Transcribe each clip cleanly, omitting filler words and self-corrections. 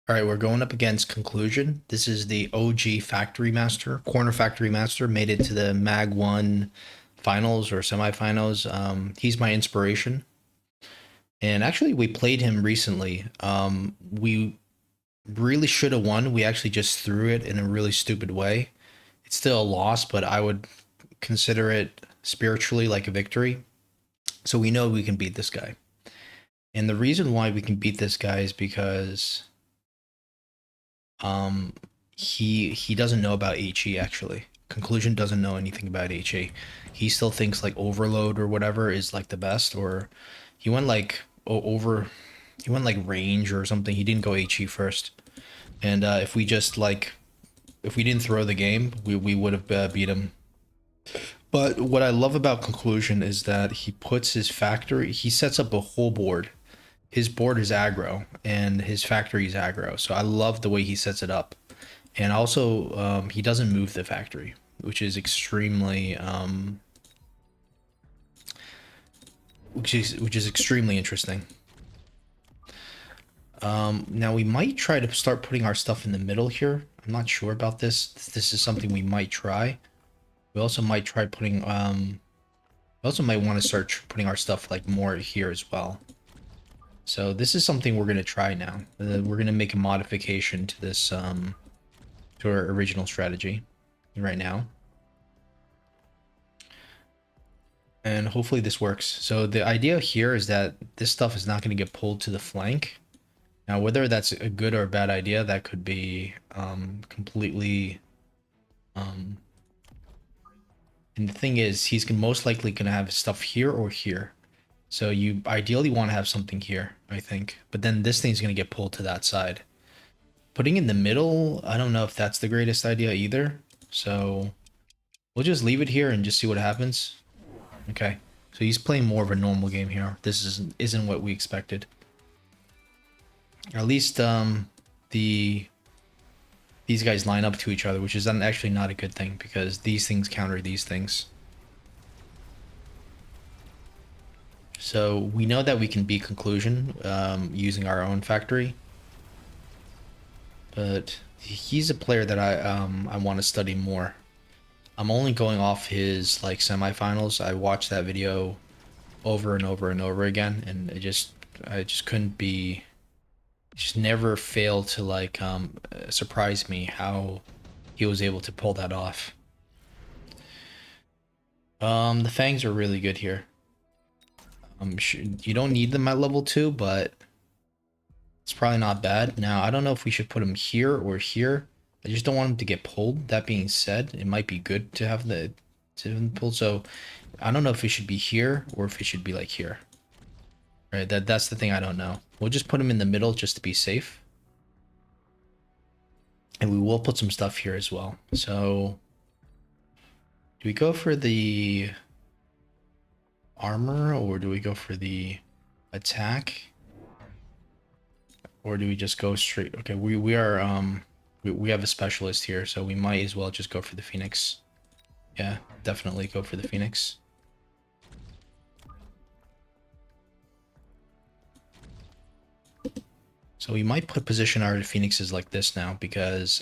All right, we're going up against Conclusion. This is the OG Factory Master, Corner Factory Master, made it to the Mag 1 finals or semifinals. He's my inspiration. And actually, we played him recently. We really should have won. We actually just threw it in a really stupid way. It's still a loss, but I would consider it spiritually like a victory. So we know we can beat this guy. And the reason why we can beat this guy is because Um, he doesn't know about HE actually. Conclusion doesn't know anything about HE. He still thinks like Overload or whatever is like the best, or he went like over, he went like range or something. He didn't go HE first. And if we just like if we didn't throw the game, we would have beat him. But what I love about Conclusion is that he puts his factory, he sets up a whole board. His board is aggro and his factory is aggro. So I love the way he sets it up. And also, he doesn't move the factory, which is extremely, which is extremely interesting. Now we might try to start putting our stuff in the middle here. I'm not sure about this. This is something we might try. We also might try putting, we also might want to start putting our stuff like more here as well. So this is something we're gonna try now. We're gonna make a modification to this, to our original strategy right now. And hopefully this works. So the idea here is that this stuff is not going to get pulled to the flank. Now, whether that's a good or a bad idea, that could be completely... Um, and the thing is, he's most likely going to have stuff here or here. So you ideally want to have something here, I think. But then this thing's going to get pulled to that side. Putting in the middle, I don't know if that's the greatest idea either. So we'll just leave it here and just see what happens. Okay. So he's playing more of a normal game here. This isn't what we expected. At least the these guys line up to each other, which is actually not a good thing because these things counter these things. So we know that we can beat Conclusion using our own factory, but he's a player that I want to study more. I'm only going off his like semifinals. I watched that video over and over and over again, and I just couldn't be just never failed to like surprise me how he was able to pull that off. The fangs are really good here. You don't need them at level 2, but it's probably not bad. Now, I don't know if we should put them here or here. I just don't want them to get pulled. That being said, it might be good to have the to pull. So I don't know if it should be here or if it should be like here. Right? That's the thing I don't know. We'll just put them in the middle just to be safe. And we will put some stuff here as well. So do we go for the armor or do we go for the attack? Or do we just go straight? Okay, we are we have a specialist here, so we might as well just go for the Phoenix. Yeah, definitely go for the Phoenix. So we might position our Phoenixes like this now because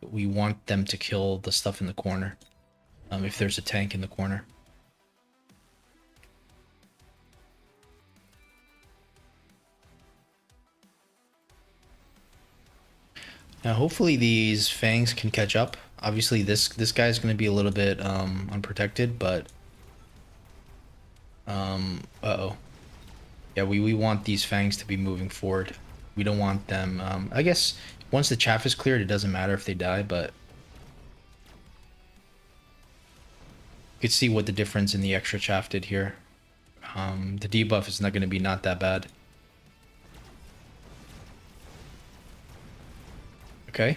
we want them to kill the stuff in the corner. If there's a tank in the corner. Now, hopefully these fangs can catch up. Obviously, this guy's going to be a little bit unprotected, but uh-oh. Yeah, we want these fangs to be moving forward. We don't want them. I guess once the chaff is cleared, it doesn't matter if they die, but you could see what the difference in the extra chaff did here. The debuff is not going to be not that bad. Okay.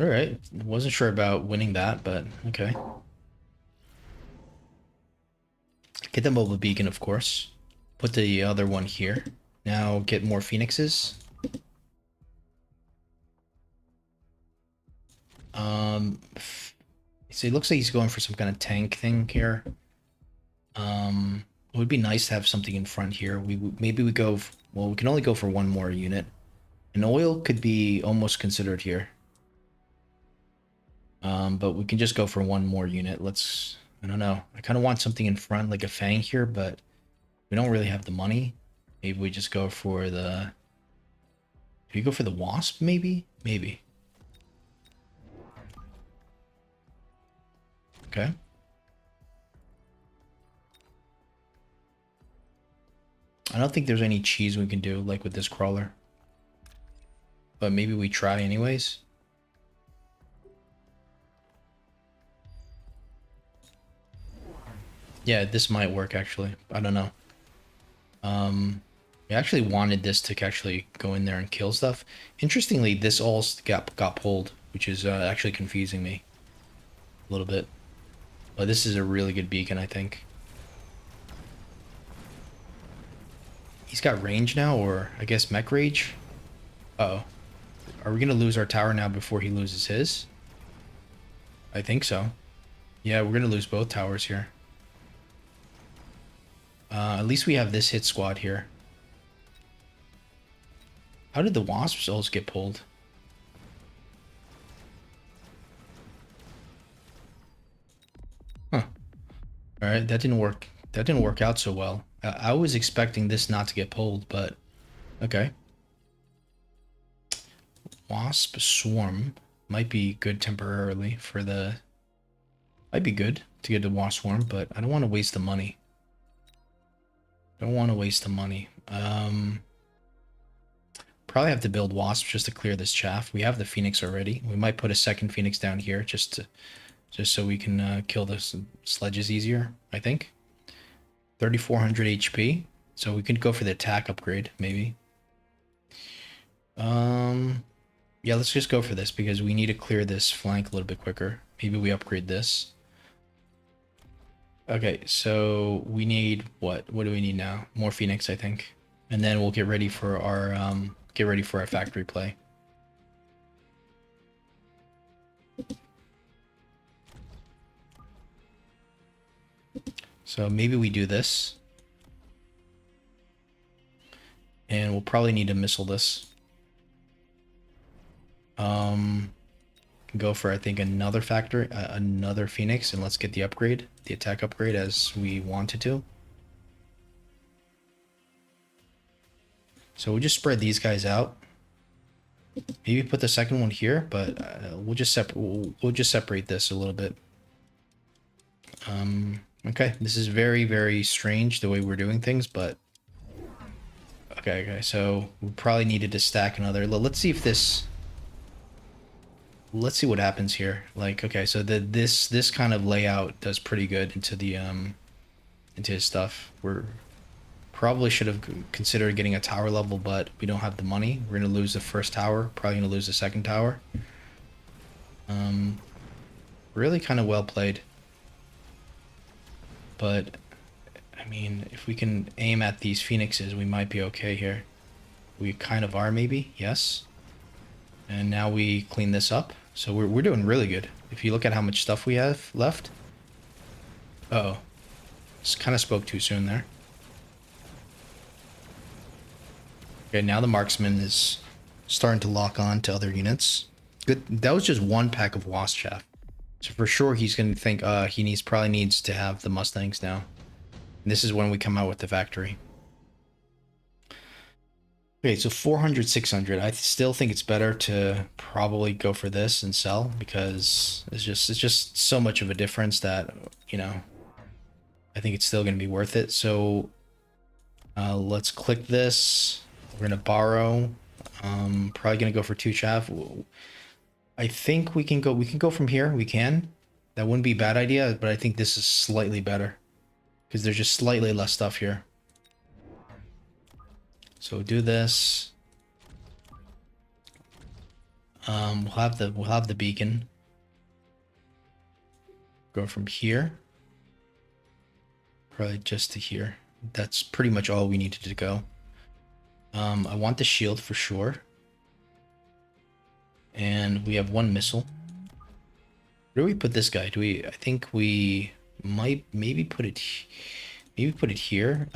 All right. Wasn't sure about winning that, but okay. Get the mobile beacon, of course. Put the other one here. Now get more phoenixes. So it looks like he's going for some kind of tank thing here. It would be nice to have something in front here. Maybe we go. Well, we can only go for one more unit. An oil could be almost considered here. But we can just go for one more unit. Let's. I don't know. I kind of want something in front, like a fang here, but we don't really have the money. Maybe we just go for the. Do we go for the wasp? Maybe. Maybe. Okay. I don't think there's any cheese we can do, like with this crawler. But maybe we try anyways. Yeah, this might work actually. I don't know. I actually wanted this to actually go in there and kill stuff. Interestingly, this all got pulled, which is actually confusing me a little bit. But this is a really good beacon, I think. He's got range now, or I guess mech rage. Uh oh. Are we gonna lose our tower now before he loses his? I think so. Yeah, we're gonna lose both towers here. At least we have this hit squad here. How did the wasp souls get pulled? Huh. Alright, that didn't work. That didn't work out so well. I was expecting this not to get pulled, but okay. Wasp swarm might be good temporarily for the... Might be good to get the wasp swarm, but I don't want to waste the money. Don't want to waste the money. Probably have to build wasps just to clear this chaff. We have the phoenix already. We might put a second phoenix down here just so we can kill the sledges easier, I think. 3,400 HP. So we could go for the attack upgrade, maybe. Yeah, let's just go for this because we need to clear this flank a little bit quicker. Maybe we upgrade this. Okay, so we need what? What do we need now? More phoenix, I think. And then we'll get ready for our factory play. So maybe we do this. And we'll probably need to missile this. Go for, I think, another factory, another phoenix, and let's get the upgrade, the attack upgrade as we wanted to. So we'll just spread these guys out. Maybe put the second one here, but we'll just separate this a little bit. Okay, this is very, very strange the way we're doing things, but okay, so we probably needed to stack another. Let's see if this. Let's see what happens here. Like, okay, so this kind of layout does pretty good into the into his stuff. We're probably should have considered getting a tower level, but we don't have the money. We're gonna lose the first tower. Probably gonna lose the second tower. Really kind of well played. But I mean, if we can aim at these phoenixes, we might be okay here. We kind of are, maybe. Yes. And now we clean this up. So we're doing really good. If you look at how much stuff we have left. Uh-oh. Just kind of spoke too soon there. Okay, now the marksman is starting to lock on to other units. Good. That was just one pack of wasp chaff. So for sure he's going to think he probably needs to have the Mustangs now. And this is when we come out with the factory. Okay, so 400, 600. I still think it's better to probably go for this and sell because it's just so much of a difference that, you know, I think it's still going to be worth it. So let's click this. We're going to borrow. Probably going to go for 2 chaff. I think we can go from here. We can. That wouldn't be a bad idea, but I think this is slightly better because there's just slightly less stuff here. So do this. We'll have the beacon. Go from here. Probably just to here. That's pretty much all we needed to go. I want the shield for sure. And we have 1 missile. Where do we put this guy? I think we might maybe put it maybe put it here.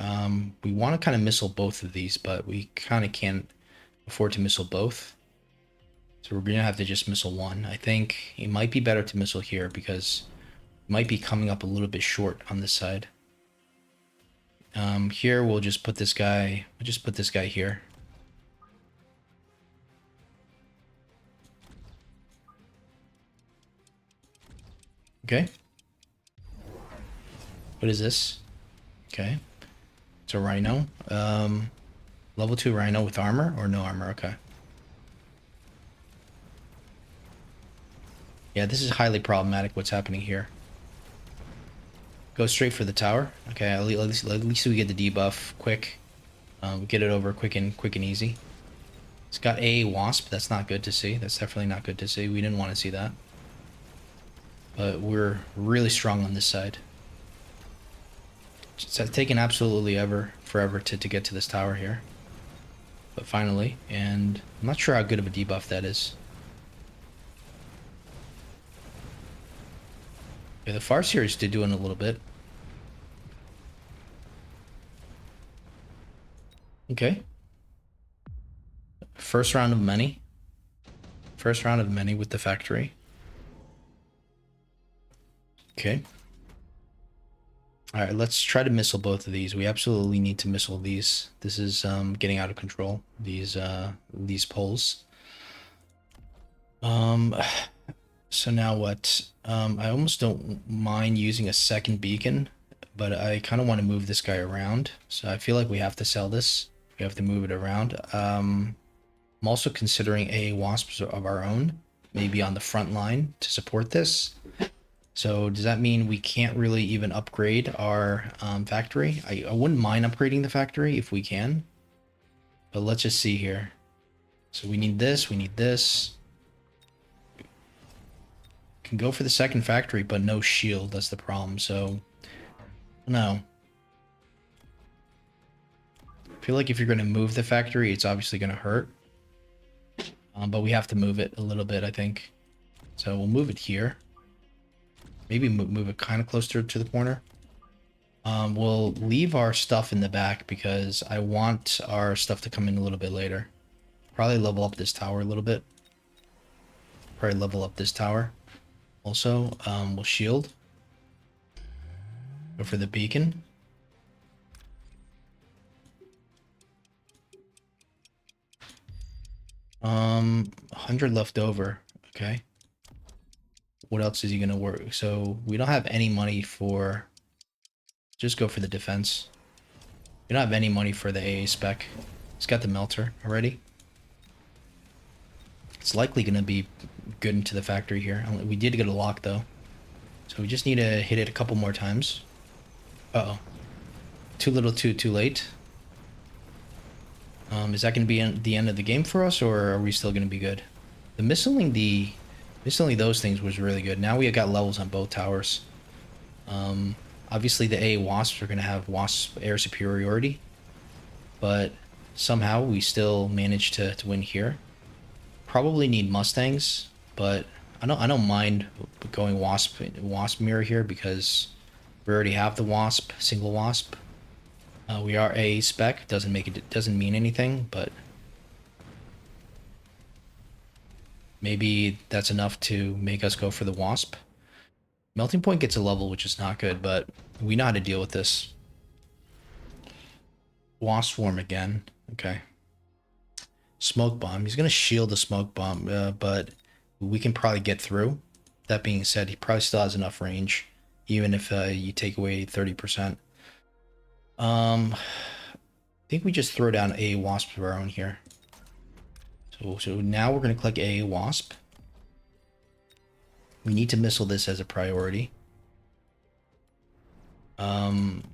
We want to kind of missile both of these, but we kind of can't afford to missile both. So we're gonna have to just missile one. I think it might be better to missile here because it might be coming up a little bit short on this side. Here we'll just put this guy. We'll just put this guy here. Okay. What is this? Okay. It's a rhino. Level 2 rhino with armor or no armor? Okay. Yeah, this is highly problematic what's happening here. Go straight for the tower. Okay, at least we get the debuff quick. We get it over quick and easy. It's got a wasp. That's not good to see. That's definitely not good to see. We didn't want to see that. But we're really strong on this side. It's taken absolutely forever to get to this tower here. But finally, and I'm not sure how good of a debuff that is. Yeah, the Farseers did doing a little bit. Okay. First round of many. First round of many with the factory. Okay. Alright, let's try to missile both of these. We absolutely need to missile these. This is getting out of control. These poles. So now what? I almost don't mind using a second beacon, but I kind of want to move this guy around. So I feel like we have to sell this. We have to move it around. I'm also considering a wasps of our own, maybe on the front line to support this. So does that mean we can't really even upgrade our factory? I wouldn't mind upgrading the factory if we can. But let's just see here. So we need this, we need this. Can go for the second factory, but no shield, that's the problem. So, no. I feel like if you're going to move the factory, it's obviously going to hurt. But we have to move it a little bit, I think. So we'll move it here. Maybe move it kind of closer to the corner. We'll leave our stuff in the back because I want our stuff to come in a little bit later. Probably level up this tower a little bit. Probably level up this tower. Also, we'll shield. Go for the beacon. Um, 100 left over. Okay. What else is he gonna work? So we don't have any money for. Just go for the defense. We don't have any money for the AA spec. He's got the melter already. It's likely gonna be good into the factory here. We did get a lock though, so we just need to hit it a couple more times. Uh oh, too little, too late. Is that gonna be the end of the game for us, or are we still gonna be good? The missiling those things was really good. Now we got levels on both towers. Obviously the AA wasps are gonna have wasp air superiority, but somehow we still managed to win here. Probably need Mustangs, but I don't mind going wasp mirror here because we already have the wasp, single wasp. We are a spec, doesn't mean anything, but maybe that's enough to make us go for the wasp. Melting point gets a level, which is not good, but we know how to deal with this. Wasp swarm again. Okay. Smoke bomb. He's gonna shield the smoke bomb, but we can probably get through. That being said, he probably still has enough range, even if you take away 30%. I think we just throw down a wasp of our own here. So now we're gonna click a wasp. We need to missile this as a priority. Kind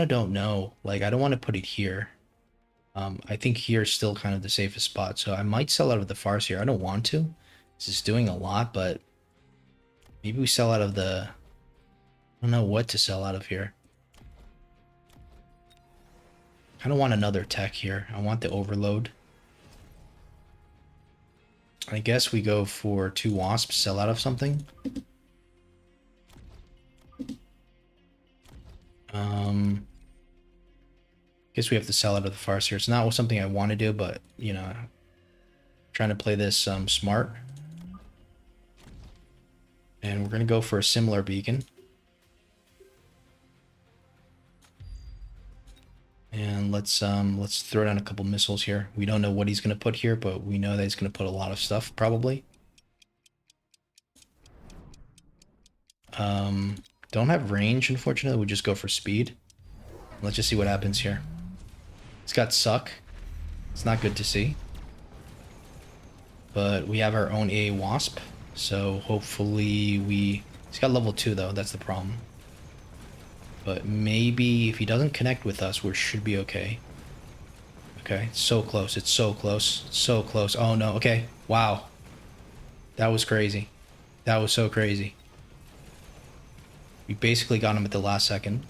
of don't know. Like, I don't want to put it here. I think here is still kind of the safest spot, so I might sell out of the farce here. I don't want to. This is doing a lot, but maybe we sell out of the. I don't know what to sell out of here. I don't want another tech here. I want the overload. I guess we go for 2 wasps, sell out of something. Guess we have to sell out of the farce here. It's not something I want to do, but, you know, trying to play this smart. And we're going to go for a similar beacon. And let's throw down a couple missiles here. We don't know what he's going to put here, but we know that he's going to put a lot of stuff, probably. Don't have range, unfortunately. We just go for speed. Let's just see what happens here. It's got suck. It's not good to see. But we have our own AA Wasp. So hopefully we... He's got level 2 though, that's the problem. But maybe if he doesn't connect with us, we should be okay. Okay, it's so close. It's so close. It's so close. Oh no, okay. Wow. That was crazy. That was so crazy. We basically got him at the last second.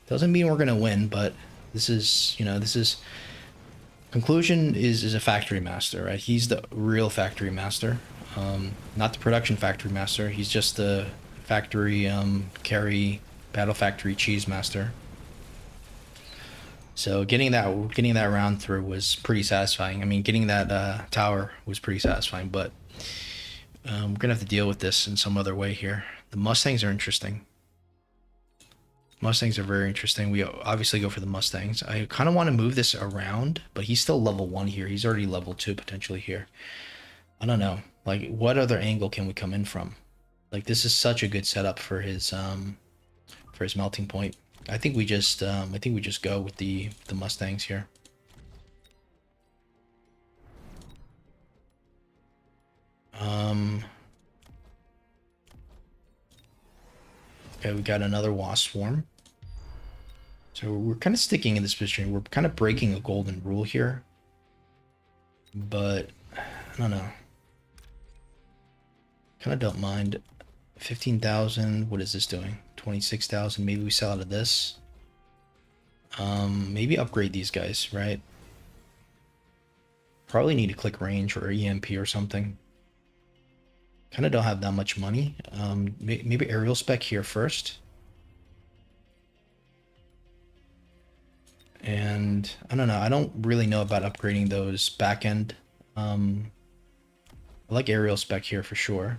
Doesn't mean we're gonna win, but this is, you know, this is... Conclusion is a factory master, right? He's the real factory master. Not the production factory master. He's just the factory carry battle factory cheese master. So getting that round through was pretty satisfying. I mean, getting that tower was pretty satisfying, but we're gonna have to deal with this in some other way here. The Mustangs are interesting. Mustangs are very interesting. We obviously go for the Mustangs. I kind of want to move this around, but he's still level 1 here. He's already level 2 potentially here. I don't know. Like, what other angle can we come in from? Like, this is such a good setup for his melting point. I think we just go with the Mustangs here. Okay, we got another Wasp Swarm. So we're kind of sticking in this position. We're kind of breaking a golden rule here. But, I don't know. Kind of don't mind. 15,000, what is this doing? 26,000, maybe we sell out of this. Maybe upgrade these guys, right? Probably need to click range or EMP or something. Kind of don't have that much money. Maybe aerial spec here first. And I don't know. I don't really know about upgrading those back end. I like aerial spec here for sure.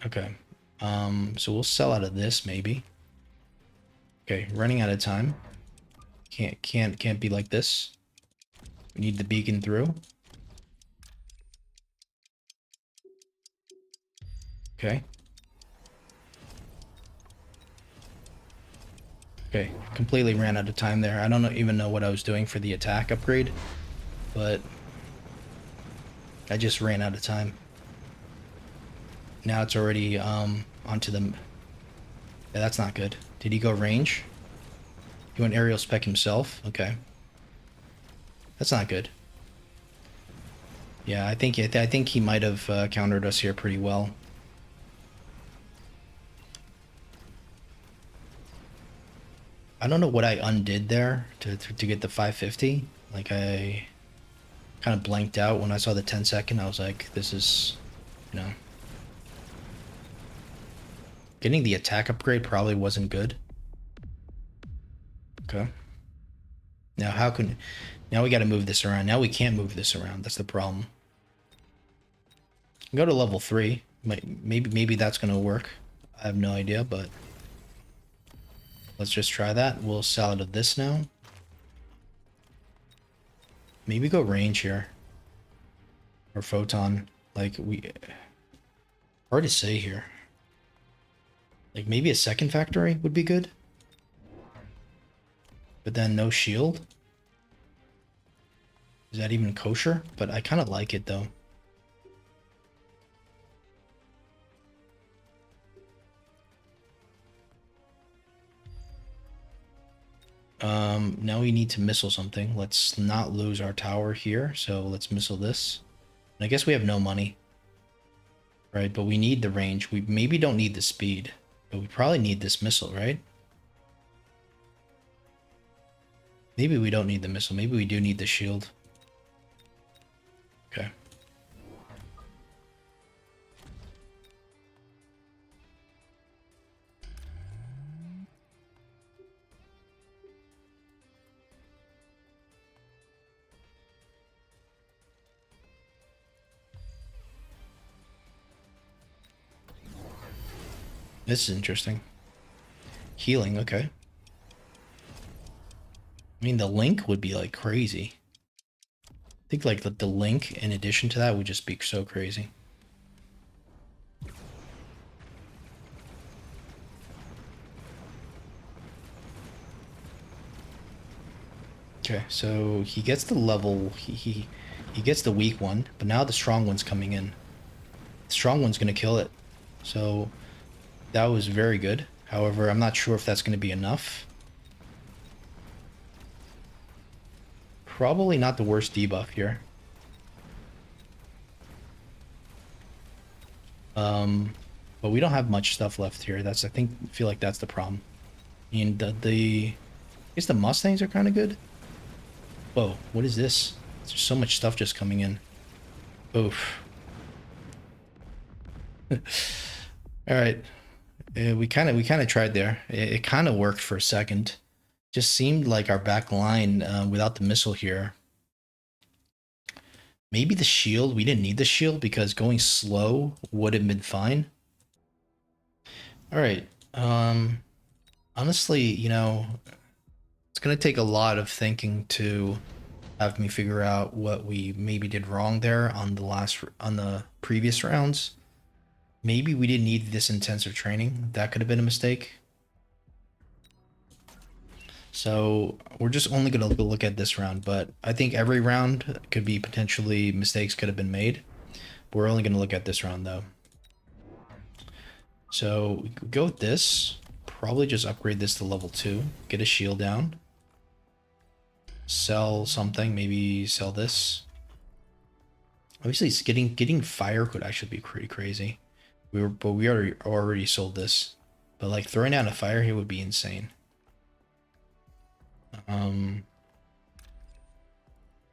Okay. So we'll sell out of this maybe. Okay, running out of time. Can't be like this. We need the beacon through. Okay. Okay, completely ran out of time there. I don't even know what I was doing for the attack upgrade, but I just ran out of time. Now it's already onto the... Yeah, that's not good. Did he go range? He went aerial spec himself? Okay. That's not good. Yeah, I think he might have countered us here pretty well. I don't know what I undid there to get the 550. Like, I kind of blanked out when I saw the 10-second. I was like, this is, you know... Getting the attack upgrade probably wasn't good. Okay. Now how can... Now we got to move this around. Now we can't move this around. That's the problem. Go to level 3. Maybe that's going to work. I have no idea, but... Let's just try that. We'll sell out of this now. Maybe go range here. Or photon. Like, hard to say here. Like, maybe a second factory would be good. But then no shield. Is that even kosher? But I kind of like it, though. Now we need to missile something. Let's not lose our tower here. So let's missile this. And I guess we have no money. Right, but we need the range. We maybe don't need the speed. But we probably need this missile, right? Maybe we don't need the missile. Maybe we do need the shield. Okay. This is interesting. Healing, okay. I mean, the link would be like crazy. I think like the link in addition to that would just be so crazy. Okay, so he gets the level, he gets the weak one, but now the strong one's coming in. The strong one's gonna kill it. So that was very good. However, I'm not sure if that's gonna be enough. Probably not the worst debuff here. But we don't have much stuff left here. That's, I feel like that's the problem. I mean, I guess the Mustangs are kind of good. Whoa, what is this? There's so much stuff just coming in. Oof. All right. We kind of tried there. It kind of worked for a second. Just seemed like our back line without the missile here. Maybe the shield. We didn't need the shield because going slow would have been fine. All right. Honestly, it's gonna take a lot of thinking to have me figure out what we maybe did wrong there on the previous rounds. Maybe we didn't need this intensive training. That could have been a mistake. So we're just only going to look at this round, but I think every round could be potentially mistakes could have been made. We're only going to look at this round though. So we could go with this. Probably just upgrade this to level 2. Get a shield down. Sell something. Maybe sell this. Obviously, it's getting fire could actually be pretty crazy. But we already sold this. But like throwing down a fire here would be insane.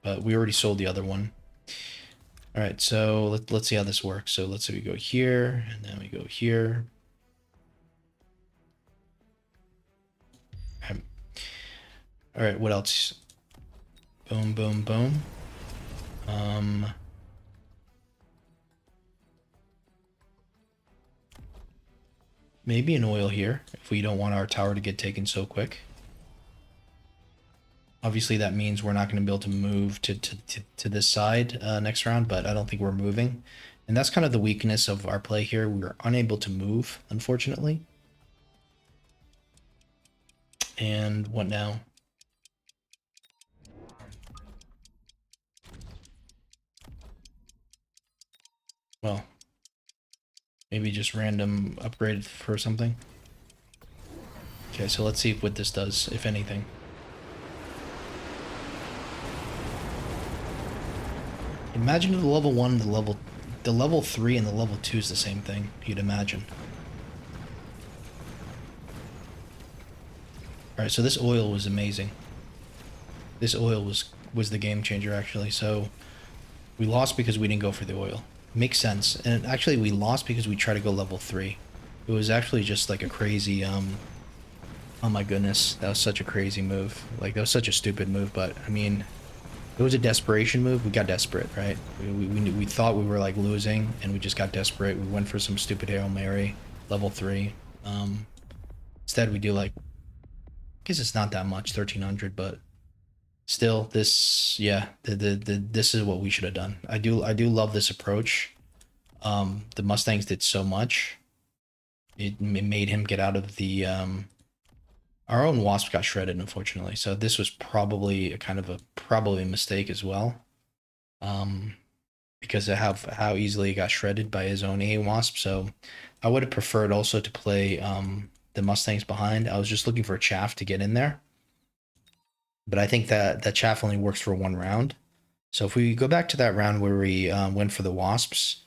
But we already sold the other one. All right, so let's see how this works. So let's say we go here, and then we go here. All right, what else? Boom, boom, boom. Maybe an oil here if we don't want our tower to get taken so quick. Obviously, that means we're not going to be able to move to this side next round, but I don't think we're moving. And that's kind of the weakness of our play here. We were unable to move, unfortunately. And what now? Well, maybe just random upgrade for something. Okay, so let's see what this does, if anything. Imagine the level 1, the level 3 and the level 2 is the same thing, you'd imagine. Alright, so this oil was amazing. This oil was the game changer, actually. So we lost because we didn't go for the oil. Makes sense. And actually, we lost because we tried to go level 3. It was actually just like a crazy, oh my goodness, that was such a crazy move. Like, that was such a stupid move, but, I mean, it was a desperation move. We got desperate, right? We thought we were, like, losing, and we just got desperate. We went for some stupid Hail Mary, level 3. Instead, we do, like, I guess it's not that much, 1300, but still, this, yeah, this is what we should have done. I do love this approach. The Mustangs did so much. It made him get out of the, our own Wasp got shredded, unfortunately. So this was probably a kind of probably a mistake as well. Because of how easily he got shredded by his own A-Wasp. So I would have preferred also to play, the Mustangs behind. I was just looking for a chaff to get in there. But I think that chaff only works for 1 round. So if we go back to that round where we went for the wasps,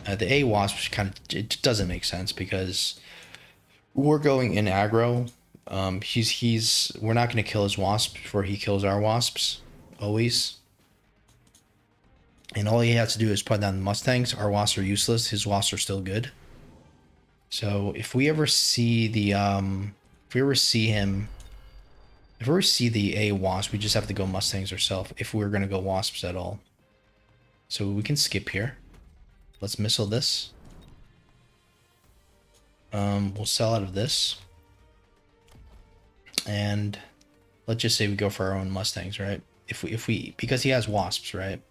the A wasps kind of, it doesn't make sense because we're going in aggro. We're not going to kill his wasp before he kills our wasps, always. And all he has to do is put down the Mustangs. Our wasps are useless. His wasps are still good. So if we ever see the if we ever see him. If we see the A wasp, we just have to go Mustangs ourselves if we're going to go wasps at all. So we can skip here. Let's missile this. We'll sell out of this. And let's just say we go for our own Mustangs, right? If we because he has wasps, right?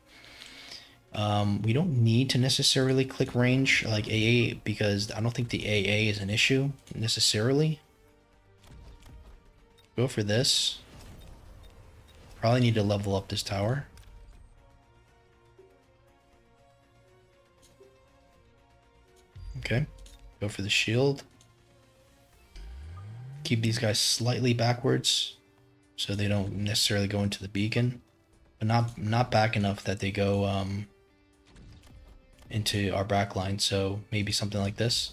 We don't need to necessarily click range like AA because I don't think the AA is an issue necessarily. Go for this. Probably need to level up this tower. Okay. Go for the shield. Keep these guys slightly backwards so they don't necessarily go into the beacon, but not back enough that they go into our back line. So maybe something like this.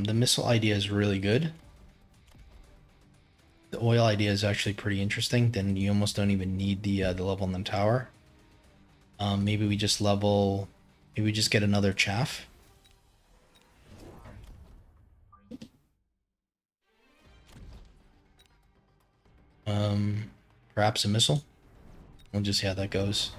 The missile idea is really good. The oil idea is actually pretty interesting. Then you almost don't even need the level on the tower. Maybe we just level. Maybe we just get another chaff. Perhaps a missile. We'll just see how that goes.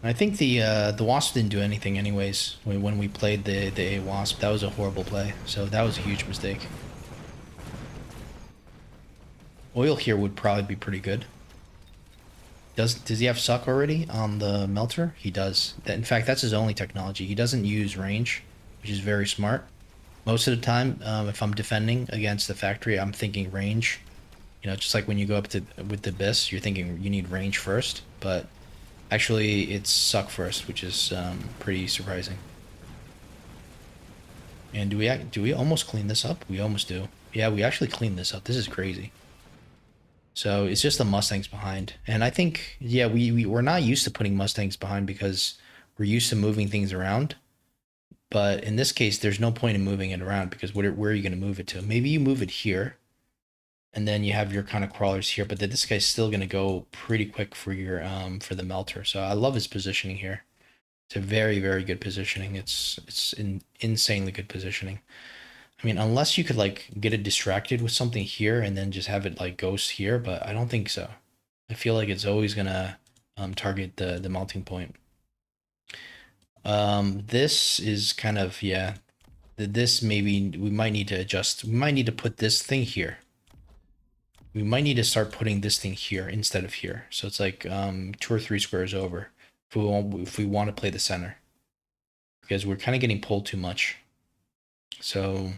I think the wasp didn't do anything anyways when we played the A wasp. That was a horrible play. So that was a huge mistake. Oil here would probably be pretty good. Does he have suck already on the melter? He does. In fact, that's his only technology. He doesn't use range, which is very smart. Most of the time, if I'm defending against the factory, I'm thinking range. You know, just like when you go up to with the Abyss, you're thinking you need range first, but actually it's suck first, which is pretty surprising. And do we almost clean this up? We almost do. Yeah, we actually cleaned this up. This is crazy. So it's just the Mustangs behind. And I think, yeah, we're not used to putting Mustangs behind because we're used to moving things around. But in this case, there's no point in moving it around because where are you going to move it to? Maybe you move it here and then you have your kind of crawlers here, but this guy's still going to go pretty quick for your for the melter. So I love his positioning here. It's a very, very good positioning. It's insanely good positioning. I mean, unless you could like get it distracted with something here and then just have it like ghost here, but I don't think so. I feel like it's always gonna target the melting point. This is kind of, yeah. This maybe we might need to adjust. We might need to put this thing here. We might need to start putting this thing here instead of here. So it's like 2 or 3 squares over if we want to play the center because we're kind of getting pulled too much. So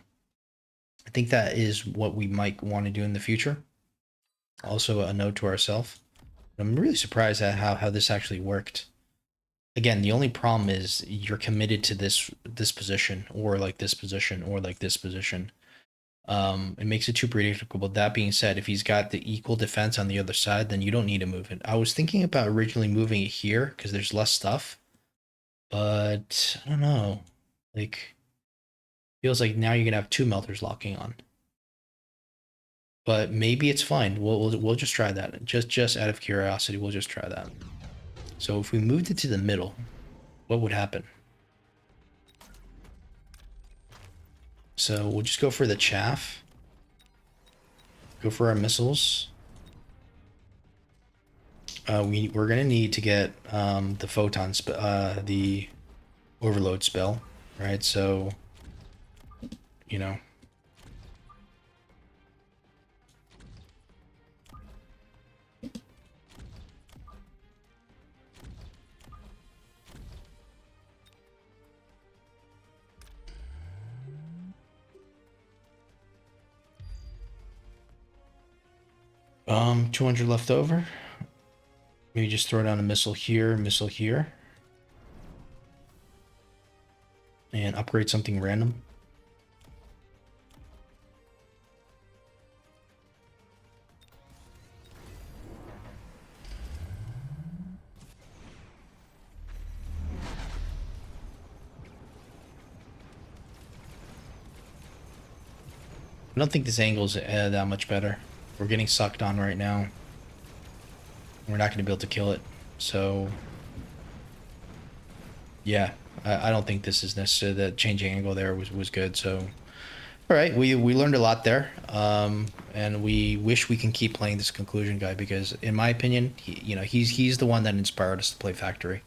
I think that is what we might want to do in the future. Also a note to ourselves. I'm really surprised at how this actually worked. Again, the only problem is you're committed to this position or like this position or like this position. It makes it too predictable. That being said, if he's got the equal defense on the other side, then you don't need to move it. I was thinking about originally moving it here because there's less stuff, but I don't know. Like, feels like now you're gonna have 2 melters locking on. But maybe it's fine. We'll just try that. Just out of curiosity, we'll just try that. So if we moved it to the middle, what would happen? So we'll just go for the chaff. Go for our missiles. We're gonna need to get the photon the overload spell, right? So, you know. 200 left over. Maybe just throw down a missile here, and upgrade something random. I don't think this angle is that much better. We're getting sucked on right now. We're not going to be able to kill it. So, yeah, I don't think this is necessarily the changing angle there was good. So All right, we learned a lot there, and we wish we can keep playing this conclusion guy because, in my opinion, he's the one that inspired us to play Factory.